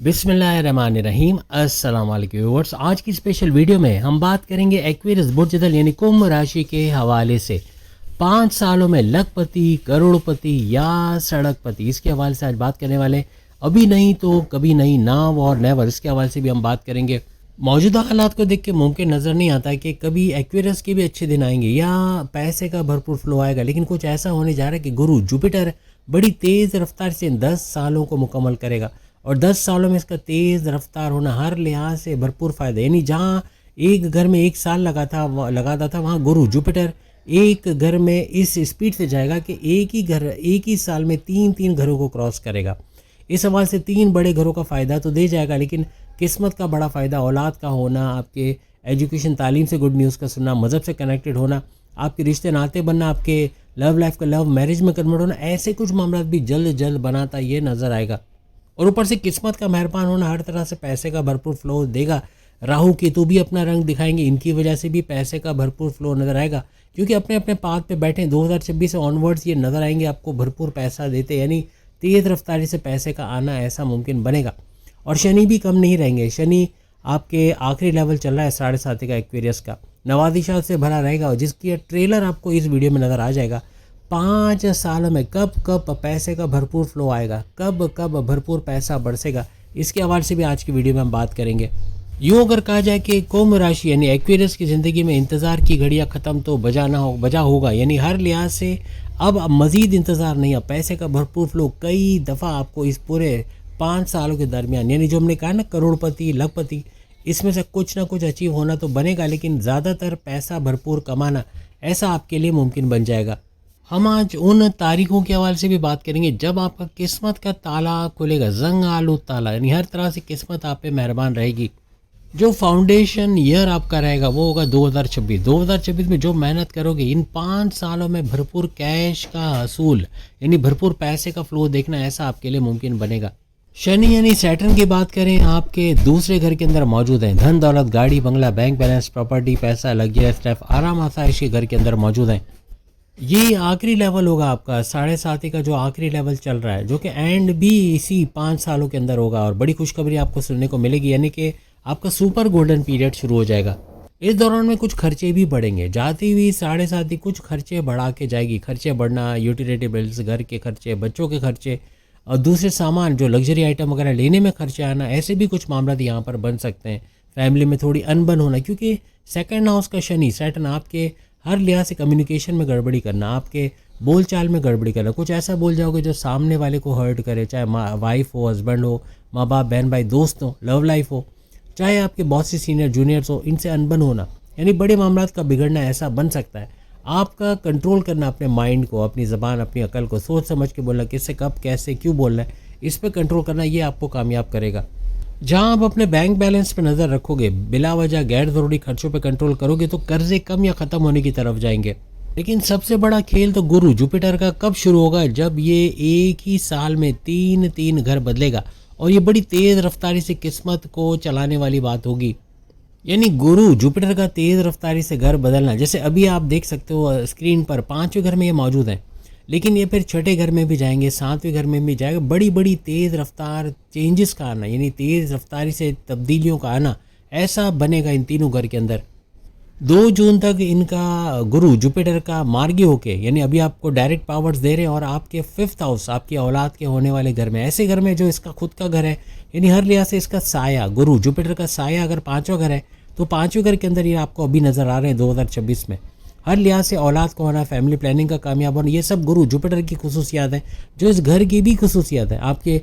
बिस्मिल्लाहिर्रहमानिर्रहीम। अस्सलाम वालेकुम व्यूअर्स। आज की स्पेशल वीडियो में हम बात करेंगे एक्वेरियस बुर्ज-ए-दल यानी कुंभ राशि के हवाले से 5 सालों में लखपति, करोड़पति या सड़कपति, इसके हवाले से आज बात करने वाले हैं। अभी नहीं तो कभी नहीं, नाव और नेवर, इसके हवाले से भी हम बात करेंगे। मौजूदा हालात को देख के मुमकिन नज़र नहीं आता कि कभी एक्वेरियस के भी अच्छे दिन आएंगे या पैसे का भरपूर फ्लो आएगा, लेकिन कुछ ऐसा होने जा रहा है कि गुरु जुपिटर बड़ी तेज़ रफ्तार से 10 सालों को मुकम्मल करेगा और 10 सालों में इसका तेज़ रफ्तार होना हर लिहाज से भरपूर फ़ायदा। यानी जहाँ एक घर में 1 साल लगाता था वहाँ गुरु जुपिटर एक घर में इस स्पीड से जाएगा कि एक ही साल में 3 घरों को क्रॉस करेगा। इस हवाले से 3 बड़े घरों का फ़ायदा तो दे जाएगा, लेकिन किस्मत का बड़ा फ़ायदा, औलाद का होना, आपके एजुकेशन तालीम से गुड न्यूज़ का सुनना, मज़हब से कनेक्टेड होना, आपके रिश्ते नाते बनना, आपके लव लाइफ का लव मैरिज में कन्वर्ट होना, ऐसे कुछ मामला भी जल्द बनाता ये नज़र आएगा। और ऊपर से किस्मत का मेहरबान होना, हर तरह से पैसे का भरपूर फ्लो देगा। राहु केतु भी अपना रंग दिखाएंगे, इनकी वजह से भी पैसे का भरपूर फ्लो नज़र आएगा, क्योंकि अपने अपने पाथ पे बैठे 2026 से ऑनवर्ड्स ये नज़र आएंगे आपको भरपूर पैसा देते, यानी तेज़ रफ्तारी से पैसे का आना ऐसा मुमकिन बनेगा। और शनि भी कम नहीं रहेंगे। शनि आपके आखिरी लेवल चल रहा है 7.5 का एक्वेरियस का, नवादिशात से भरा रहेगा और जिसकी ट्रेलर आपको इस वीडियो में नज़र आ जाएगा। 5 सालों में कब पैसे का भरपूर फ्लो आएगा, कब भरपूर पैसा बरसेगा, इसके हवाले से भी आज की वीडियो में हम बात करेंगे। यूँ अगर कहा जाए कि कुंभ राशि यानी एक्वेरियस की ज़िंदगी में इंतज़ार की घड़ियाँ ख़त्म तो बजा होगा, यानी हर लिहाज से अब मज़ीद इंतज़ार नहीं, अब पैसे का भरपूर फ्लो कई दफ़ा आपको इस पूरे 5 सालों के दरमियान, यानी जो हमने कहा ना करोड़पति लखपति, इसमें से कुछ ना कुछ अचीव होना तो बनेगा, लेकिन ज़्यादातर पैसा भरपूर कमाना ऐसा आपके लिए मुमकिन बन जाएगा। हम आज उन तारीखों के हवाले से भी बात करेंगे जब आपका किस्मत का ताला खुलेगा, जंग आलू ताला, यानी हर तरह से किस्मत आप पे मेहरबान रहेगी। जो फाउंडेशन ईयर आपका रहेगा वो होगा 2026 में जो मेहनत करोगे इन 5 सालों में भरपूर कैश का हसूल, यानी भरपूर पैसे का फ्लो देखना ऐसा आपके लिए मुमकिन बनेगा। शनि यानी सैटर्न की बात करें, आपके दूसरे घर के अंदर मौजूद हैं। धन दौलत, गाड़ी बंगला, बैंक बैलेंस, प्रॉपर्टी, पैसा, लग्जरियस लाइफ, आराम आसाइश के घर के अंदर मौजूद हैं। ये आखिरी लेवल होगा आपका 7.5 का जो आखिरी लेवल चल रहा है, जो कि एंड भी इसी 5 सालों के अंदर होगा और बड़ी खुशखबरी आपको सुनने को मिलेगी, यानी कि आपका सुपर गोल्डन पीरियड शुरू हो जाएगा। इस दौरान में कुछ खर्चे भी बढ़ेंगे, जाती हुई 7.5 कुछ खर्चे बढ़ा के जाएगी। खर्चे बढ़ना, यूटिलिटी बिल्स, घर के खर्चे, बच्चों के खर्चे और दूसरे सामान जो लग्जरी आइटम वगैरह लेने में खर्चे आना, ऐसे भी कुछ मामला यहाँ पर बन सकते हैं। फैमिली में थोड़ी अनबन होना, क्योंकि सेकंड हाउस का शनि सैटर्न आपके हर लिहाज से कम्युनिकेशन में गड़बड़ी करना, आपके बोलचाल में गड़बड़ी करना, कुछ ऐसा बोल जाओगे जो सामने वाले को हर्ट करे, चाहे वाइफ हो, हस्बैंड हो, माँ बाप, बहन भाई, दोस्त हो, लव लाइफ हो, चाहे आपके बॉस से सीनियर जूनियर्स हो, इनसे अनबन होना, यानी बड़े मामला का बिगड़ना ऐसा बन सकता है। आपका कंट्रोल करना अपने माइंड को, अपनी ज़बान, अपनी अकल को, सोच समझ के बोलना, किससे कब कैसे क्यों बोलना है, इस पर कंट्रोल करना, ये आपको कामयाब करेगा। जहां आप अपने बैंक बैलेंस पर नज़र रखोगे, बिला वजह गैर ज़रूरी खर्चों पर कंट्रोल करोगे तो कर्जे कम या ख़त्म होने की तरफ जाएंगे। लेकिन सबसे बड़ा खेल तो गुरु जुपिटर का कब शुरू होगा, जब ये एक ही साल में 3 घर बदलेगा और ये बड़ी तेज़ रफ्तारी से किस्मत को चलाने वाली बात होगी। यानी गुरु जुपिटर का तेज़ रफ्तारी से घर बदलना, जैसे अभी आप देख सकते हो स्क्रीन पर 5वें घर में ये मौजूद हैं, लेकिन ये फिर 6ठे घर में भी जाएंगे, 7वें घर में भी जाएगा। बड़ी तेज़ रफ्तार चेंजेस का आना, यानी तेज़ रफ्तारी से तब्दीलियों का आना ऐसा बनेगा इन तीनों घर के अंदर। 2 जून तक इनका गुरु जुपिटर का मार्गी होके, यानी अभी आपको डायरेक्ट पावर्स दे रहे हैं और आपके 5th हाउस, आपकी औलाद के होने वाले घर में, ऐसे घर में जो इसका खुद का घर है, यानी हर लिहाज से इसका साया, गुरु जुपिटर का साया अगर 5वां घर है तो 5वें घर के अंदर ये आपको अभी नज़र आ रहे हैं 2026 में। हर लिहाज से औलाद को होना, फैमिली प्लानिंग का कामयाब होना, ये सब गुरु जुपिटर की खुसूसियात हैं, जो इस घर की भी खुसूसियात है। आपके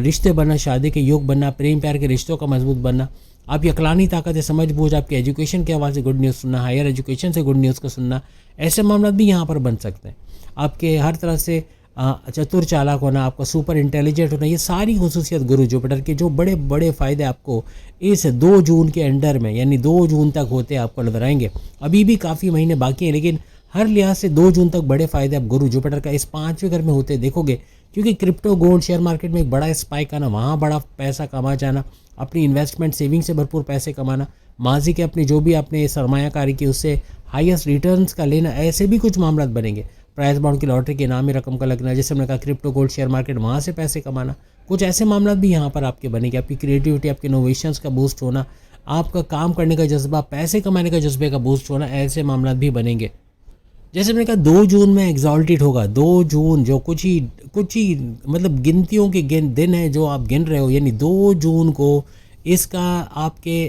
रिश्ते बनना, शादी के योग बनना, प्रेम प्यार के रिश्तों का मजबूत बनना, आपकी अकलानी ताकत है, समझ बूझ, आपके एजुकेशन के हवाले से गुड न्यूज़ सुनना, हायर एजुकेशन से गुड न्यूज़ को सुनना, ऐसे मामला भी यहाँ पर बन सकते हैं। आपके हर तरह से चतुर चालाक होना, आपका सुपर इंटेलिजेंट होना, ये सारी खुसूसियत गुरु जुपिटर के जो बड़े फ़ायदे आपको इस 2 जून के अंडर में, यानी 2 जून तक होते आपको नजर आएंगे। अभी भी काफ़ी महीने बाकी हैं, लेकिन हर लिहाज से 2 जून तक बड़े फ़ायदे आप गुरु जुपिटर का इस 5वें घर में होते देखोगे, क्योंकि क्रिप्टो गोल्ड शेयर मार्केट में एक बड़ा स्पाइक आना, वहाँ बड़ा पैसा कमा जाना, अपनी इन्वेस्टमेंट सेविंग से भरपूर पैसे कमाना, माजी के अपनी जो भी आपने सरमायाकारी की उससे हाईएस्ट रिटर्न्स का लेना, ऐसे भी कुछ मामला बनेंगे। प्राइस बाउंड की लॉटरी के इनामी रकम का लगना, जैसे हमने कहा क्रिप्टो गोल्ड शेयर मार्केट, वहाँ से पैसे कमाना, कुछ ऐसे मामला भी यहाँ पर आपके बनेंगे। आपकी क्रिएटिविटी, आपके इनोवेशंस का बूस्ट होना, आपका काम करने का जज्बा, पैसे कमाने का जज्बे का बूस्ट होना, ऐसे मामला भी बनेंगे। जैसे मैंने कहा 2 जून में एग्जॉल्टेड होगा। 2 जून जो कुछ ही मतलब गिनतियों के दिन है जो आप गिन रहे हो, यानी 2 जून को इसका आपके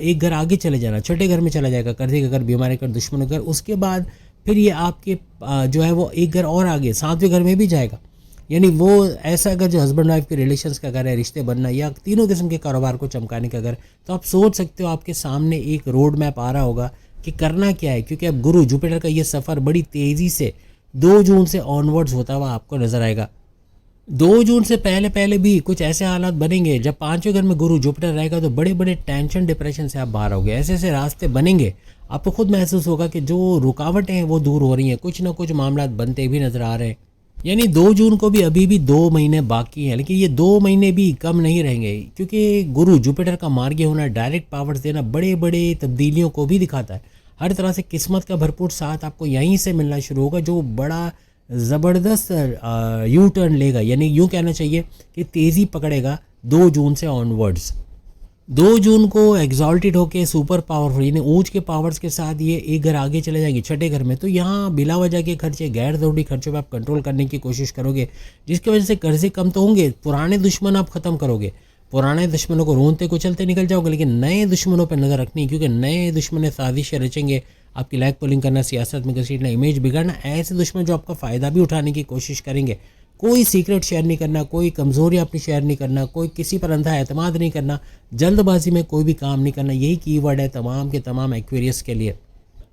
एक घर आगे चले जाना, छठे घर में चला जाएगा, कर्जे का घर, बीमारी का घर, दुश्मनों का घर। उसके बाद फिर ये आपके जो है वो एक घर और आगे 7वें घर में भी जाएगा, यानी वो ऐसा अगर जो हस्बैंड वाइफ के रिलेशंस का घर है, रिश्ते बनना या तीनों किस्म के कारोबार को चमकाने का घर, तो आप सोच सकते हो आपके सामने एक रोड मैप आ रहा होगा कि करना क्या है। क्योंकि अब गुरु जुपिटर का ये सफ़र बड़ी तेज़ी से 2 जून से ऑनवर्ड्स होता हुआ आपको नज़र आएगा। 2 जून से पहले भी कुछ ऐसे हालात बनेंगे जब 5वें घर में गुरु जुपिटर रहेगा, तो बड़े बड़े टेंशन डिप्रेशन से आप बाहर आओगे। ऐसे ऐसे रास्ते बनेंगे, आपको खुद महसूस होगा कि जो रुकावटें हैं वो दूर हो रही हैं, कुछ ना कुछ मामला बनते भी नज़र आ रहे हैं। यानी 2 जून को भी अभी भी 2 महीने बाकी हैं, लेकिन ये 2 महीने भी कम नहीं रहेंगे, क्योंकि गुरु जुपिटर का मार्गी होना, डायरेक्ट पावर्स देना बड़े बड़े तब्दीलियों को भी दिखाता है। हर तरह से किस्मत का भरपूर साथ आपको यहीं से मिलना शुरू होगा, जो बड़ा ज़बरदस्त यू टर्न लेगा, यानी यूँ कहना चाहिए कि तेज़ी पकड़ेगा 2 जून से ऑनवर्ड्स। 2 जून को एग्जॉल्टेड होके सुपर पावरफुल, यानी ऊंच के पावर्स के साथ ये एक घर आगे चले जाएंगे, छठे घर में। तो यहाँ बिला वजह के खर्चे, गैर ज़रूरी खर्चों पर आप कंट्रोल करने की कोशिश करोगे, जिसकी वजह से कर्जे कम तो होंगे, पुराने दुश्मन आप ख़त्म करोगे, पुराने दुश्मनों को रोनते कुचलते निकल जाओगे, लेकिन नए दुश्मनों पर नज़र रखनी, क्योंकि नए दुश्मन साजिशें रचेंगे, आपकी लाइक पोलिंग करना, सियासत में घसीटना, इमेज बिगाड़ना। ऐसे दुश्मन जो आपका फ़ायदा भी उठाने की कोशिश करेंगे। कोई सीक्रेट शेयर नहीं करना, कोई कमज़ोरी अपनी शेयर नहीं करना, कोई किसी पर अंधा एतमाद नहीं करना, जल्दबाजी में कोई भी काम नहीं करना। यही कीवर्ड है तमाम के तमाम एक्वेरियस के लिए।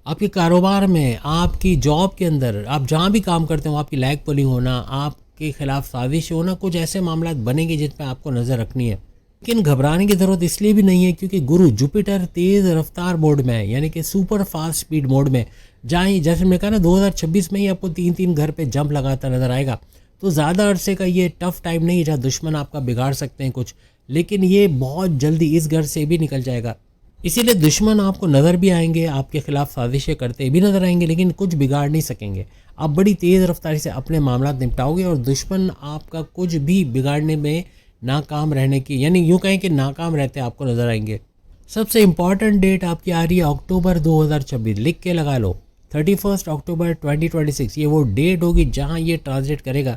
आपके कारोबार में, आपकी जॉब के अंदर, आप जहाँ भी काम करते हो, आपकी लाइक पोलिंग होना, आपके खिलाफ साजिश होना, कुछ ऐसे मामला बनेंगे जिन पर आपको नज़र रखनी है। लेकिन घबराने की ज़रूरत इसलिए भी नहीं है क्योंकि गुरु जुपिटर तेज़ रफ्तार मोड में है, यानी कि सुपर फास्ट स्पीड मोड में। जहाँ जैसे मैंने कहा ना 2026 में ही आपको 3-3 घर पे जंप लगाता नज़र आएगा। तो ज़्यादा अरसे का ये टफ़ टाइम नहीं है जहाँ दुश्मन आपका बिगाड़ सकते हैं कुछ, लेकिन ये बहुत जल्दी इस घर से भी निकल जाएगा। इसीलिए दुश्मन आपको नज़र भी आएंगे, आपके खिलाफ साजिशें करते भी नज़र आएंगे, लेकिन कुछ बिगाड़ नहीं सकेंगे। आप बड़ी तेज़ रफ्तारी से अपने मामला निपटाओगे और दुश्मन आपका कुछ भी बिगाड़ने में नाकाम रहने की, यानी यूँ कहें कि नाकाम रहते आपको नज़र आएंगे। सबसे इम्पॉर्टेंट डेट आपकी आ रही है अक्टूबर 2026, लिख के लगा लो, 31 अक्टूबर 2026। ये वो डेट होगी जहाँ ये ट्रांजिट करेगा,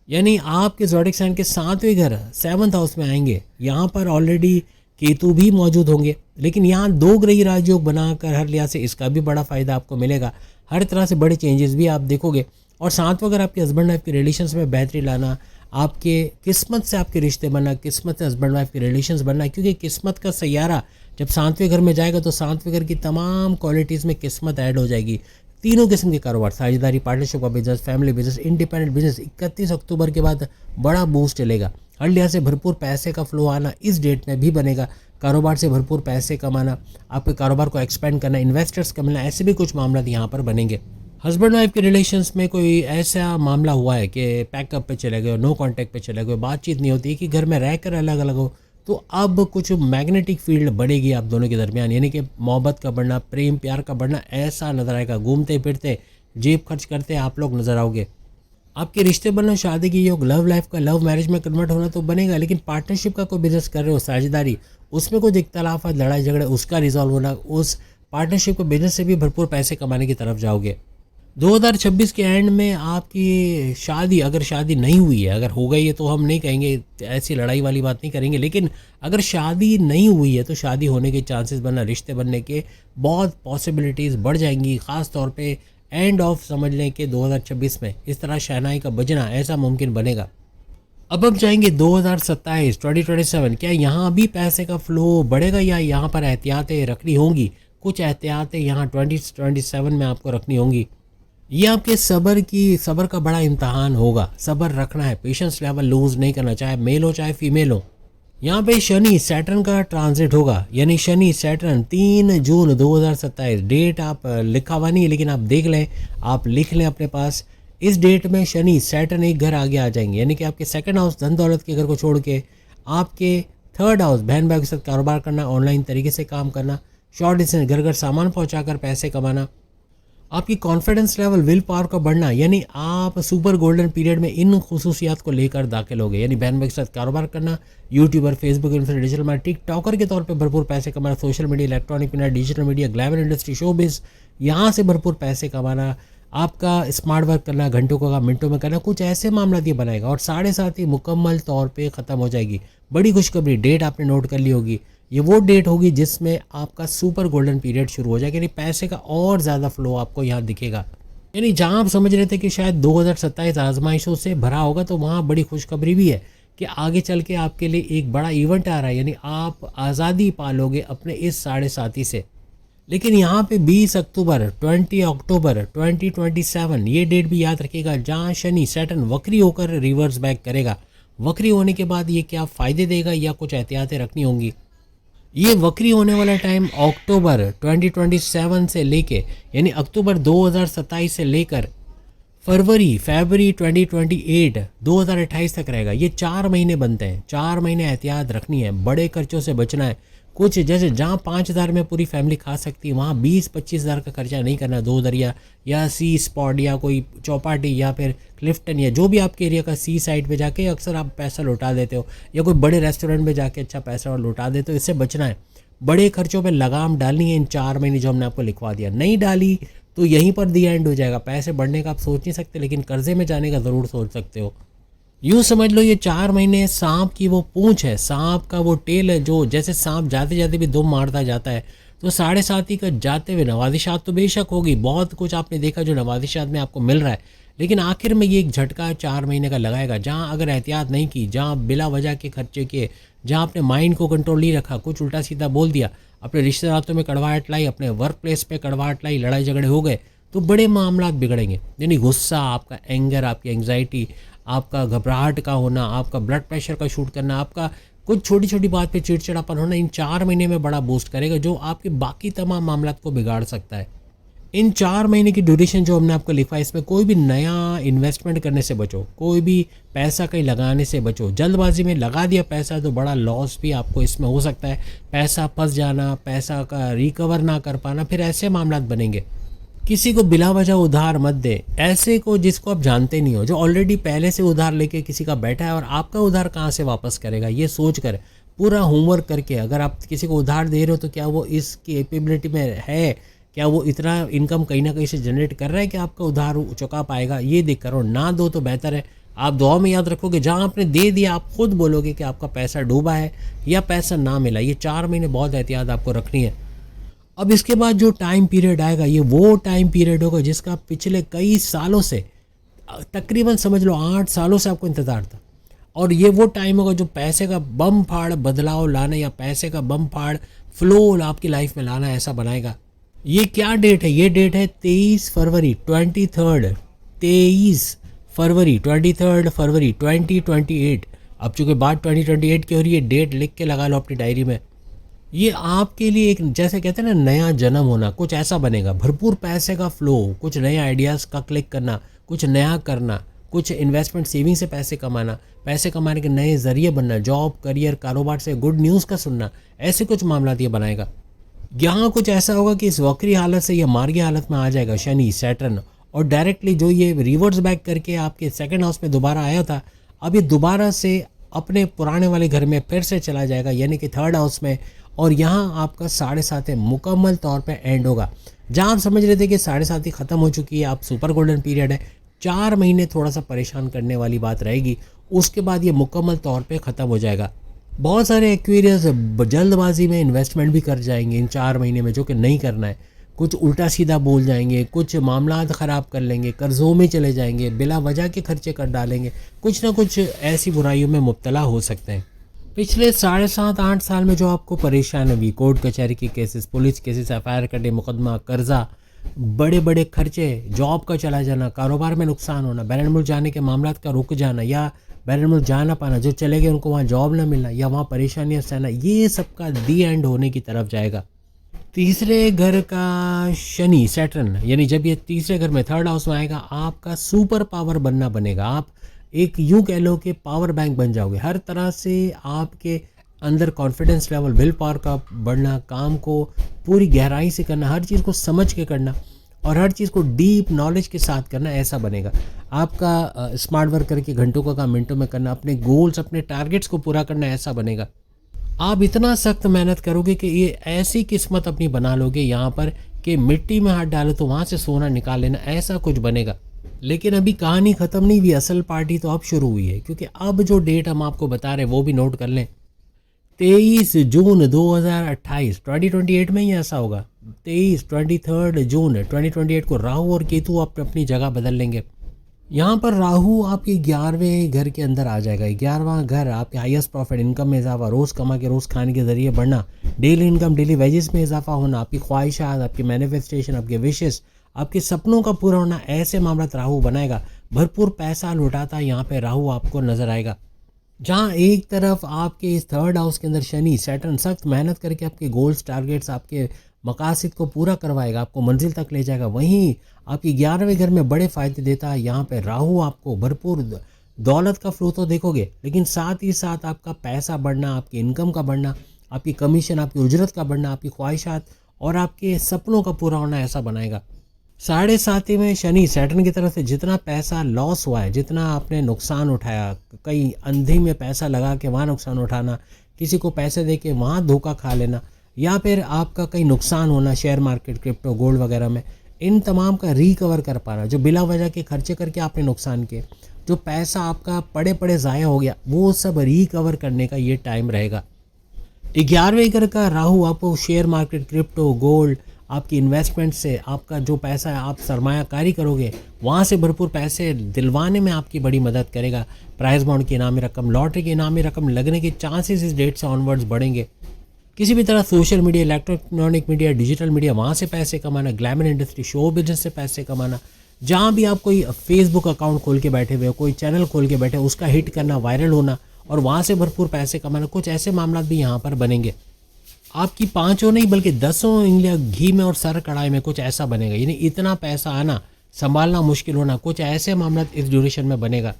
यानी आपके ज़ोडिक साइन के 7वें घर 7th हाउस में आएंगे। यहाँ पर ऑलरेडी केतु भी मौजूद होंगे, लेकिन यहाँ 2 ग्रही राजयोग बनाकर हर लिहाज से इसका भी बड़ा फ़ायदा आपको मिलेगा। हर तरह से बड़े चेंजेस भी आप देखोगे। और 7वां घर आपके हस्बैंड वाइफ के रिलेशंस में बेहतरी लाना, आपके किस्मत से आपके रिश्ते बनना, किस्मत से हस्बैंड वाइफ के रिलेशंस बनना, क्योंकि किस्मत का सैयारा जब 7वें घर में जाएगा तो 7वें घर की तमाम क्वालिटीज़ में किस्मत ऐड हो जाएगी। तीनों किस्म के कारोबार, साझेदारी, पार्टनरशिप का business, family business, independent business 31 अक्टूबर के बाद बड़ा बूस्ट चलेगा। हर लिहाज से भरपूर पैसे का फ्लो आना इस डेट में भी बनेगा। कारोबार से भरपूर पैसे कमाना, आपके कारोबार को एक्सपेंड करना, इन्वेस्टर्स का मिलना, ऐसे भी कुछ मामला यहाँ पर बनेंगे। हस्बैंड वाइफ के रिलेशंस में कोई ऐसा मामला हुआ है कि पैकअप पे चले गए, नो कांटेक्ट पे चले गए, बातचीत नहीं होती कि घर में रहकर अलग अलग हो, तो अब कुछ मैग्नेटिक फील्ड बढ़ेगी आप दोनों के दरमियान, यानी कि मोहब्बत का बढ़ना, प्रेम प्यार का बढ़ना ऐसा नज़र आएगा। घूमते फिरते, जेब खर्च करते आप लोग नज़र आओगे। आपके रिश्ते बनना, शादी की योग, लव लाइफ का लव मैरिज में कन्वर्ट होना तो बनेगा, लेकिन पार्टनरशिप का कोई बिजनेस कर रहे हो, साझेदारी, उसमें कुछ इख्तलाफ, लड़ाई झगड़े, उसका रिजॉल्व होना, उस पार्टनरशिप को बिजनेस से भी भरपूर पैसे कमाने की तरफ जाओगे। 2026 के एंड में आपकी शादी, अगर शादी नहीं हुई है, अगर हो गई है तो हम नहीं कहेंगे, ऐसी लड़ाई वाली बात नहीं करेंगे, लेकिन अगर शादी नहीं हुई है तो शादी होने के चांसेस बनना, रिश्ते बनने के बहुत पॉसिबिलिटीज़ बढ़ जाएंगी। ख़ास तौर पे एंड ऑफ समझ लें कि 2026 में इस तरह शहनाई का बजना ऐसा मुमकिन बनेगा। अब हम जाएंगे 2027 क्या यहाँ भी पैसे का फ्लो बढ़ेगा या यहाँ पर एहतियातें रखनी होंगी? कुछ एहतियातें यहाँ 2027 में आपको रखनी होंगी। ये आपके सब्र का बड़ा इम्तहान होगा। सब्र रखना है, पेशेंस लेवल लूज़ नहीं करना, चाहे मेल हो चाहे फीमेल हो। यहाँ पे शनि सैटर्न का ट्रांजिट होगा, यानी शनि सैटर्न 3 जून 2027। डेट आप लिखा हुआ नहीं है, लेकिन आप देख लें, आप लिख लें अपने पास। इस डेट में शनि सैटर्न एक घर आगे आ जाएंगे, यानी कि आपके 2nd हाउस धन दौलत के घर को छोड़ के आपके 3rd हाउस बहन भाई के साथ कारोबार करना, ऑनलाइन तरीके से काम करना, शॉर्ट डिस्टेंस घर घर सामान पहुँचा कर पैसे कमाना। आपकी कॉन्फिडेंस लेवल, विल पावर का बढ़ना, यानी आप सुपर गोल्डन पीरियड में इन खुसूसियात को लेकर दाखिल हो गए, यानी बहन भाई के साथ कारोबार करना, YouTuber, Facebook influencer, digital marketer, TikToker के तौर पे भरपूर पैसे कमाना, social media, electronic media, digital media, glamour industry, showbiz, यहाँ से भरपूर पैसे कमाना, आपका स्मार्ट वर्क करना, घंटों का काम मिनटों में करना, कुछ ऐसे मामला ये बनाएगा। और 7.5 ही मुकम्मल तौर पे ख़त्म हो जाएगी। बड़ी खुशखबरी, डेट आपने नोट कर ली होगी, ये वो डेट होगी जिसमें आपका सुपर गोल्डन पीरियड शुरू हो जाएगा, यानी पैसे का और ज़्यादा फ्लो आपको यहाँ दिखेगा। यानी जहाँ आप समझ रहे थे कि शायद 2027 आजमाइशों से भरा होगा, तो वहाँ बड़ी खुशखबरी भी है कि आगे चल के आपके लिए एक बड़ा इवेंट आ रहा है, यानी आप आज़ादी पालोगे अपने इस 7.5 से। लेकिन यहाँ पे 20 अक्टूबर 2027 ये डेट भी याद रखिएगा, जहाँ शनि सैटर्न वक्री होकर रिवर्स बैक करेगा। वक्री होने के बाद ये क्या फ़ायदे देगा या कुछ एहतियातें रखनी होंगी। ये वक्री होने वाला टाइम अक्टूबर 2027 से लेके, यानी अक्टूबर 2027 से लेकर फरवरी 2028 तक रहेगा। ये 4 महीने बनते हैं। 4 महीने एहतियात रखनी है, बड़े खर्चों से बचना है। कुछ जैसे जहाँ 5,000 में पूरी फैमिली खा सकती है, वहाँ 20-25,000 का खर्चा नहीं करना। 2 दरिया या सी स्पॉट या कोई चौपाटी या फिर क्लिफ्टन या जो भी आपके एरिया का सी साइड पे जाके अक्सर आप पैसा लौटा देते हो, या कोई बड़े रेस्टोरेंट में जाके अच्छा पैसा और लौटा देते हो। इससे बचना है। बड़े खर्चों पे लगाम डालनी है इन 4 महीने जो हमने आपको लिखवा दिया। नहीं डाली तो यहीं पर दी एंड हो जाएगा। पैसे बढ़ने का आप सोच नहीं सकते, लेकिन कर्जे में जाने का ज़रूर सोच सकते हो। यूँ समझ लो ये 4 महीने सांप की वो पूंछ है, सांप का वो टेल है, जो जैसे सांप जाते जाते भी दुम मारता जाता है, तो 7.5 का जाते हुए नवाजिशात तो बेशक होगी। बहुत कुछ आपने देखा जो नवाजिशात में आपको मिल रहा है, लेकिन आखिर में ये एक झटका 4 महीने का लगाएगा। जहाँ अगर एहतियात नहीं की, जहाँ बिला वजह के खर्चे किए, जहाँ अपने माइंड को कंट्रोल नहीं रखा, कुछ उल्टा सीधा बोल दिया, अपने रिश्तेदारों में कड़वाहट लाई, अपने वर्क प्लेस पर कड़वाहट लाई, लड़ाई झगड़े हो गए, तो बड़े मामला बिगड़ेंगे। यानी गुस्सा, आपका एंगर, आपकी एंग्जाइटी, आपका घबराहट का होना, आपका ब्लड प्रेशर का शूट करना, आपका कुछ छोटी छोटी बात पे चिड़चिड़ापन होना, इन 4 महीने में बड़ा बूस्ट करेगा, जो आपके बाकी तमाम मामला को बिगाड़ सकता है। इन 4 महीने की ड्यूरेशन जो हमने आपको लिखा है, इसमें कोई भी नया इन्वेस्टमेंट करने से बचो, कोई भी पैसा कहीं लगाने से बचो। जल्दबाजी में लगा दिया पैसा तो बड़ा लॉस भी आपको इसमें हो सकता है। पैसा फंस जाना, पैसा का रिकवर ना कर पाना, फिर ऐसे मामला बनेंगे। किसी को बिला वजह उधार मत दे, ऐसे को जिसको आप जानते नहीं हो, जो ऑलरेडी पहले से उधार लेके किसी का बैठा है और आपका उधार कहाँ से वापस करेगा, ये सोच कर पूरा होमवर्क करके अगर आप किसी को उधार दे रहे हो तो क्या वो इस कैपेबिलिटी में है, क्या वो इतना इनकम कहीं ना कहीं से जनरेट कर रहा है कि आपका उधार चुका पाएगा, ये देख करो। ना दो तो बेहतर है। आप दुआ में याद रखोगे, जहाँ आपने दे दिया आप खुद बोलोगे कि आपका पैसा डूबा है या पैसा ना मिला। ये 4 महीने बहुत एहतियात आपको रखनी है। अब इसके बाद जो टाइम पीरियड आएगा, ये वो टाइम पीरियड होगा जिसका पिछले कई सालों से, तकरीबन समझ लो 8 सालों से आपको इंतज़ार था। और ये वो टाइम होगा जो पैसे का बम फाड़ बदलाव लाने या पैसे का बम फाड़ फ्लो आपकी लाइफ में लाना ऐसा बनाएगा। ये क्या डेट है? ये डेट है 23 फरवरी 2028। अब चूँकि बात 2028 की हो रही है, डेट लिख के लगा लो अपनी डायरी में। ये आपके लिए एक, जैसे कहते हैं ना, नया जन्म होना, कुछ ऐसा बनेगा। भरपूर पैसे का फ्लो, कुछ नए आइडियाज़ का क्लिक करना, कुछ नया करना, कुछ इन्वेस्टमेंट सेविंग से पैसे कमाना, पैसे कमाने के नए ज़रिए बनना, जॉब, करियर, कारोबार से गुड न्यूज़ का सुनना, ऐसे कुछ मामला ये बनाएगा। यहाँ कुछ ऐसा होगा कि इस वक्री हालत से यह मार्गी हालत में आ जाएगा शनि सैटर्न, और डायरेक्टली जो ये रिवर्स बैक करके आपके सेकंड हाउस में दोबारा आया था, अब ये दोबारा से अपने पुराने वाले घर में फिर से चला जाएगा, यानी कि थर्ड हाउस में। और यहाँ आपका 7.5 मुकम्मल तौर पे एंड होगा। जहाँ आप समझ रहे थे कि 7.5 ख़त्म हो चुकी है, आप सुपर गोल्डन पीरियड है, 4 महीने थोड़ा सा परेशान करने वाली बात रहेगी, उसके बाद ये मुकम्मल तौर पे ख़त्म हो जाएगा। बहुत सारे एक्वेरियस जल्दबाजी में इन्वेस्टमेंट भी कर जाएंगे इन 4 महीने में, जो कि नहीं करना है। कुछ उल्टा सीधा बोल जाएंगे, कुछ मामला ख़राब कर लेंगे, कर्ज़ों में चले जाएंगे, बिला वजह के खर्चे कर डालेंगे, कुछ ना कुछ ऐसी बुराइयों में मुब्तला हो सकते हैं। पिछले 7.5-8 साल में जो आपको परेशान हुई, कोर्ट कचहरी की केसेस, पुलिस केसेस, एफआईआर करने, मुकदमा, कर्जा, बड़े बड़े खर्चे, जॉब का चला जाना, कारोबार में नुकसान होना, बैरून मुल्क जाने के मामला का रुक जाना या बैरून मुल्क जा ना पाना, जो चले गए उनको वहाँ जॉब ना मिलना या वहाँ परेशानियाँ सहना, ये सबका दी एंड होने की तरफ जाएगा। तीसरे घर का शनि सैटर्न, यानी जब ये तीसरे घर में थर्ड हाउस में आएगा, आपका सुपर पावर बनना बनेगा। आप एक यूँ कह लो कि पावर बैंक बन जाओगे। हर तरह से आपके अंदर कॉन्फिडेंस लेवल, विल पावर का बढ़ना, काम को पूरी गहराई से करना, हर चीज़ को समझ के करना, और हर चीज़ को डीप नॉलेज के साथ करना, ऐसा बनेगा। आपका स्मार्ट वर्क करके घंटों का काम मिनटों में करना, अपने गोल्स अपने टारगेट्स को पूरा करना, ऐसा बनेगा। आप इतना सख्त मेहनत करोगे कि ये ऐसी किस्मत अपनी बना लोगे यहाँ पर कि मिट्टी में हाथ डालो तो वहाँ से सोना निकाल लेना, ऐसा कुछ बनेगा। लेकिन अभी कहानी ख़त्म नहीं हुई, असल पार्टी तो अब शुरू हुई है, क्योंकि अब जो डेट हम आपको बता रहे हैं वो भी नोट कर लें। 23 जून 2028 2028 में ही ऐसा होगा। 23 जून 2028 को राहु और केतु अपनी जगह बदल लेंगे। यहाँ पर राहु आपके 11वें घर के अंदर आ जाएगा। 11वां घर आपके हाईएस्ट प्रॉफिट, इनकम में इजाफा, रोज़ कमा के रोज़ खाने के जरिए बढ़ना, डेली इनकम डेली वेजेस में इजाफा होना, आपकी ख्वाहिशात, आपकी मैनिफेस्टेशन, आपके विशेस, आपके सपनों का पूरा होना, ऐसे मामला राहु बनाएगा। भरपूर पैसा लुटाता यहाँ पे राहु आपको नजर आएगा। जहाँ एक तरफ आपके इस थर्ड हाउस के अंदर शनि सैटर्न सख्त मेहनत करके आपके गोल्स टारगेट्स आपके मकासद को पूरा करवाएगा, आपको मंजिल तक ले जाएगा, वहीं आपकी 11वें घर में बड़े फ़ायदे देता है यहाँ पे राहु। आपको भरपूर दौलत का फ्लो तो देखोगे, लेकिन साथ ही साथ आपका पैसा बढ़ना, आपकी इनकम का बढ़ना, आपकी कमीशन, आपकी उजरत का बढ़ना, आपकी ख्वाहिशात और आपके सपनों का पूरा होना, ऐसा बनाएगा। 7.5 में शनि सैटर्न की तरफ से जितना पैसा लॉस हुआ है, जितना आपने नुकसान उठाया, कहीं अंधी में पैसा लगा के वहाँ नुकसान उठाना, किसी को पैसे दे के वहाँ धोखा खा लेना, या फिर आपका कहीं नुकसान होना शेयर मार्केट, क्रिप्टो, गोल्ड वगैरह में, इन तमाम का रिकवर कर पाना। जो बिला वजह के खर्चे करके आपने नुकसान किए, जो पैसा आपका पड़े पड़े ज़ाया हो गया, वो सब रिकवर करने का ये टाइम रहेगा। 11वें घर का राहु आपको शेयर मार्केट, क्रिप्टो, गोल्ड, आपकी इन्वेस्टमेंट से आपका जो पैसा है आप सरमायाकारी करोगे, वहाँ से भरपूर पैसे दिलवाने में आपकी बड़ी मदद करेगा। प्राइज बॉन्ड की इनामी रकम, लॉटरी की इनामी रकम लगने के चांसेस इस डेट से ऑनवर्ड्स बढ़ेंगे। किसी भी तरह social media, electronic media, digital media, वहाँ से पैसे कमाना, ग्लैमर इंडस्ट्री, शो बिजनेस से पैसे कमाना, जहाँ भी आप कोई फेसबुक अकाउंट खोल के बैठे हुए हो, कोई चैनल खोल के बैठे, उसका हिट करना, वायरल होना और वहाँ से भरपूर पैसे कमाना, कुछ ऐसे मामला भी यहाँ पर बनेंगे। आपकी 5 नहीं बल्कि 10 उंगलियाँ घी में और सर कढ़ाई में, कुछ ऐसा बनेगा। यानी इतना पैसा आना, संभालना मुश्किल होना, कुछ ऐसे मामला इस ड्यूरेशन में बनेगा।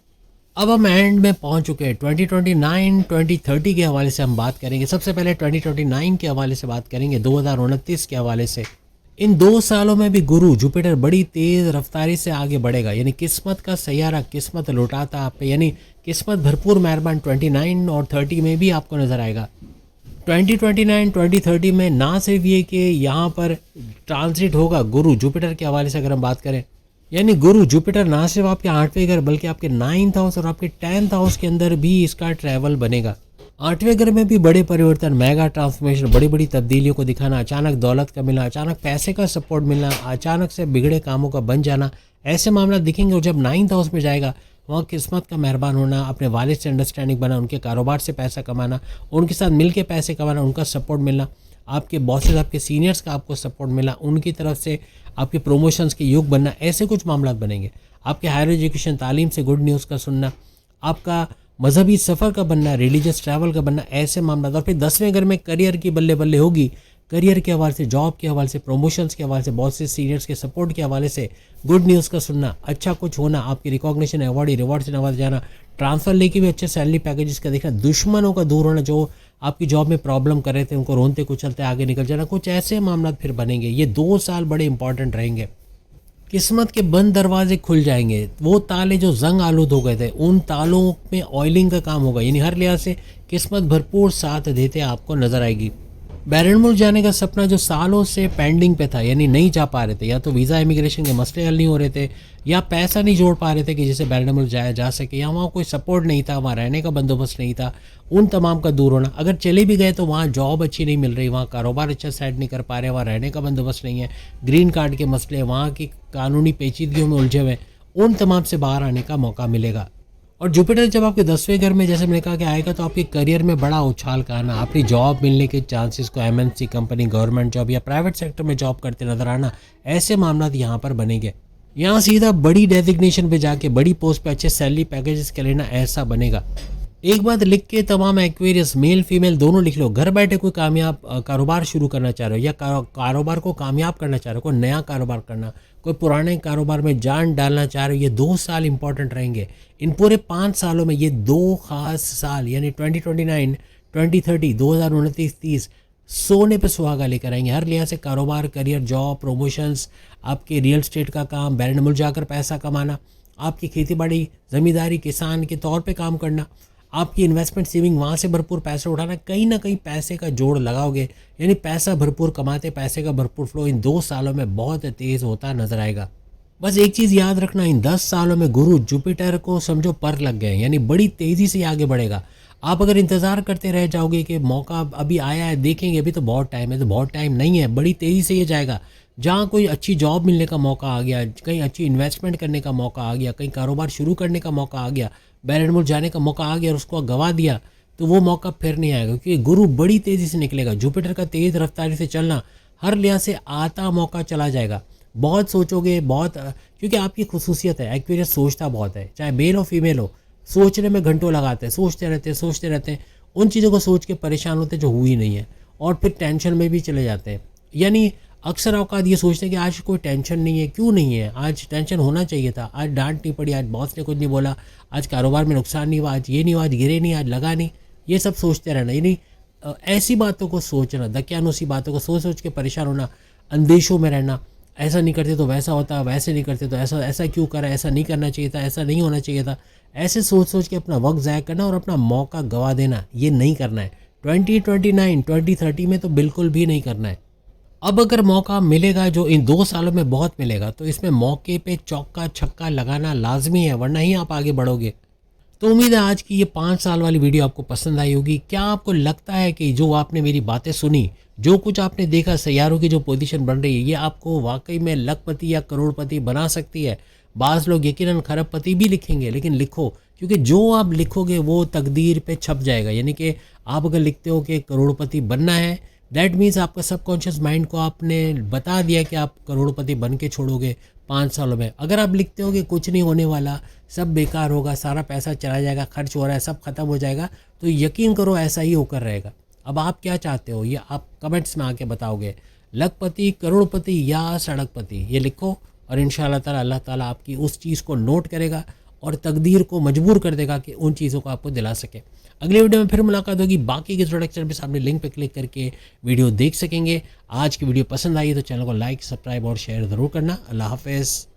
अब हम एंड में पहुंच चुके हैं। 2029 2030 के हवाले से हम बात करेंगे। सबसे पहले 2029 के हवाले से बात करेंगे, 2029 के हवाले से। इन 2 सालों में भी गुरु जुपिटर बड़ी तेज़ रफ्तारी से आगे बढ़ेगा, यानी किस्मत का सैयारा किस्मत लौटाता आप पे, यानी किस्मत भरपूर मेहरबान 29 और 30 में भी आपको नज़र आएगा। 2029 2030 में ना सिर्फ ये कि यहाँ पर ट्रांजिट होगा गुरु जुपिटर के हवाले से अगर हम बात करें, यानी गुरु जुपिटर ना सिर्फ आपके 8वें घर बल्कि आपके 9th हाउस और आपके 10th हाउस के अंदर भी इसका ट्रैवल बनेगा। 8वें घर में भी बड़े परिवर्तन, मेगा ट्रांसफॉर्मेशन, बड़ी बड़ी तब्दीलियों को दिखाना, अचानक दौलत का मिलना, अचानक पैसे का सपोर्ट मिलना, अचानक से बिगड़े कामों का बन जाना, ऐसे मामला दिखेंगे। और जब 9th हाउस में जाएगा, वहाँ किस्मत का मेहरबान होना, अपने वालिद से अंडरस्टैंडिंग बना, उनके कारोबार से पैसा कमाना, उनके साथ मिल के पैसे कमाना, उनका सपोर्ट मिलना, आपके बॉसेस, आपके सीनियर्स का आपको सपोर्ट मिला, उनकी तरफ से आपके प्रमोशंस के योग बनना, ऐसे कुछ मामला बनेंगे। आपके हायर एजुकेशन, तालीम से गुड न्यूज़ का सुनना, आपका मजहबी सफ़र का बनना, रिलीजियस ट्रैवल का बनना, ऐसे मामला। और फिर 10वें घर में करियर की बल्ले बल्ले होगी। करियर के हवाले से, जॉब के हवाले से, प्रमोशंस के हवाले से, बॉसेस सीनियर्स के सपोर्ट के हवाले से गुड न्यूज़ का सुनना, अच्छा कुछ होना, आपकी रिकॉग्निशन, अवार्ड, रिवॉर्ड से नवाजा जाना, ट्रांसफ़र लेके भी अच्छे सैलरी पैकेजेस का देखना, दुश्मनों का दूर होना, जो आपकी जॉब में प्रॉब्लम कर रहे थे उनको रोनते कुचलते आगे निकल जाना, कुछ ऐसे मामला फिर बनेंगे। ये 2 साल बड़े इंपॉर्टेंट रहेंगे। किस्मत के बंद दरवाजे खुल जाएंगे। वो ताले जो जंग आलूद हो गए थे, उन तालों में ऑयलिंग का काम होगा, यानी हर लिहाज से किस्मत भरपूर साथ देते आपको नजर आएगी। बैरन मुल्क जाने का सपना जो सालों से पेंडिंग पे था, यानी नहीं जा पा रहे थे, या तो वीज़ा इमिग्रेशन के मसले हल नहीं हो रहे थे, या पैसा नहीं जोड़ पा रहे थे कि जिससे बैरन मुल्क जाया जा सके, या वहाँ कोई सपोर्ट नहीं था, वहाँ रहने का बंदोबस्त नहीं था, उन तमाम का दूर होना। अगर चले भी गए तो वहाँ जॉब अच्छी नहीं मिल रही, वहाँ कारोबार अच्छा सेट नहीं कर पा रहे, वहाँ रहने का बंदोबस्त नहीं है, ग्रीन कार्ड के मसले, वहाँ की कानूनी पेचीदगियों में उलझे हुए, उन तमाम से बाहर आने का मौका मिलेगा। और जुपिटर जब आपके 10वें घर में, जैसे मैंने कहा कि आएगा, तो आपके करियर में बड़ा उछाल का आना, अपनी जॉब मिलने के चांसेस को, MNC कंपनी, गवर्नमेंट जॉब या प्राइवेट सेक्टर में जॉब करते नजर आना, ऐसे मामला यहाँ पर बनेंगे। यहाँ सीधा बड़ी डेजिग्नेशन पे जाके बड़ी पोस्ट पे अच्छे सैलरी पैकेजेस के लेना, ऐसा बनेगा। एक बात लिख के तमाम एक्वेरियस, मेल फीमेल दोनों लिख लो, घर बैठे कोई कामयाब कारोबार शुरू करना चाह रहे हो, या कारोबार को कामयाब करना चाह रहे हो, कोई नया कारोबार करना, कोई पुराने कारोबार में जान डालना चाह रहे हो, ये 2 साल इंपॉर्टेंट रहेंगे। इन पूरे 5 सालों में ये 2 खास साल, यानी 2029 2030 2029 30 सोने पे सुहागा लेकर आएंगे। हर लिहाज से कारोबार, करियर, जॉब, प्रमोशंस, आपके रियल स्टेट का काम, बैरन मुल्क जाकर पैसा कमाना, आपकी खेती बाड़ी, ज़मींदारी, किसान के तौर पे काम करना, आपकी इन्वेस्टमेंट सेविंग, वहाँ से भरपूर पैसा उठाना, कहीं ना कहीं पैसे का जोड़ लगाओगे, यानी पैसा भरपूर कमाते, पैसे का भरपूर फ्लो इन 2 सालों में बहुत तेज़ होता नजर आएगा। बस एक चीज़ याद रखना, इन 10 सालों में गुरु जुपिटर को समझो पर लग गए, यानी बड़ी तेज़ी से आगे बढ़ेगा। आप अगर इंतज़ार करते रह जाओगे कि मौका अभी आया है देखेंगे, अभी तो बहुत टाइम है, तो बहुत टाइम नहीं है, बड़ी तेज़ी से ये जाएगा। जहाँ कोई अच्छी जॉब मिलने का मौका आ गया, कहीं अच्छी इन्वेस्टमेंट करने का मौका आ गया, कहीं कारोबार शुरू करने का मौका आ गया, बैरन मुल्क जाने का मौका आ गया और उसको गंवा दिया, तो वो मौका फिर नहीं आएगा, क्योंकि गुरु बड़ी तेज़ी से निकलेगा। जुपिटर का तेज़ रफ्तारी से चलना, हर लिहाज से आता मौका चला जाएगा। बहुत सोचोगे, बहुत क्योंकि आपकी खुसूसियत है, एक्वेरियस सोचता बहुत है, चाहे मेल हो फीमेल हो, सोचने में घंटों लगाते हैं, सोचते रहते हैं, उन चीज़ों को सोच के परेशान होते हैं जो हुई नहीं है, और फिर टेंशन में भी चले जाते हैं। यानी अक्सर औकात ये सोचते हैं कि आज कोई टेंशन नहीं है, क्यों नहीं है, आज टेंशन होना चाहिए था, आज डांट नहीं पड़ी, आज बॉस ने कुछ नहीं बोला, आज कारोबार में नुकसान नहीं हुआ, आज ये नहीं हुआ, आज गिरे नहीं, आज लगा नहीं, ये सब सोचते रहना। यानी ऐसी बातों को सोचना, दकियानुसी बातों को सोच सोच के परेशान होना, अंदेशों में रहना, ऐसा नहीं करते तो वैसा होता, वैसे नहीं करते तो ऐसा, ऐसा क्यों करा, ऐसा नहीं करना चाहिए था, ऐसा नहीं होना चाहिए था, ऐसे सोच सोच के अपना वक्त ज़ाया करना और अपना मौका गवा देना, ये नहीं करना है। 2029 2030 में तो बिल्कुल भी नहीं करना है। अब अगर मौका मिलेगा, जो इन 2 सालों में बहुत मिलेगा, तो इसमें मौके पे चौका छक्का लगाना लाजमी है, वरना ही आप आगे बढ़ोगे। तो उम्मीद है आज की ये 5 साल वाली वीडियो आपको पसंद आई होगी। क्या आपको लगता है कि जो आपने मेरी बातें सुनी, जो कुछ आपने देखा, सैयारों की जो पोजीशन बन रही है, ये आपको वाकई में लखपति या करोड़पति बना सकती है? बाज़ लोग यकीनन खरबपति भी लिखेंगे, लेकिन लिखो, क्योंकि जो आप लिखोगे वो तकदीर पे छप जाएगा। यानी कि आप अगर लिखते हो कि करोड़पति बनना है, दैट मीन्स आपका सबकॉन्शियस माइंड को आपने बता दिया कि आप करोड़पति बन के छोड़ोगे 5 सालों में। अगर आप लिखते हो कि कुछ नहीं होने वाला, सब बेकार होगा, सारा पैसा चला जाएगा, खर्च हो रहा है, सब खत्म हो जाएगा, तो यकीन करो ऐसा ही होकर रहेगा। अब आप क्या चाहते हो, ये आप कमेंट्स में आके बताओगे। लखपति, करोड़पति या सड़कपति, ये लिखो, और इंशाअल्लाह ताला अल्लाह ताला आपकी उस चीज़ को नोट करेगा और तकदीर को मजबूर कर देगा कि उन चीज़ों को आपको दिला सके। अगले वीडियो में फिर मुलाकात होगी, बाकी के इंट्रोडक्शन पे सामने लिंक पे क्लिक करके वीडियो देख सकेंगे। आज की वीडियो पसंद आई तो चैनल को लाइक, सब्सक्राइब और शेयर ज़रूर करना। अल्लाह हाफ़िज़।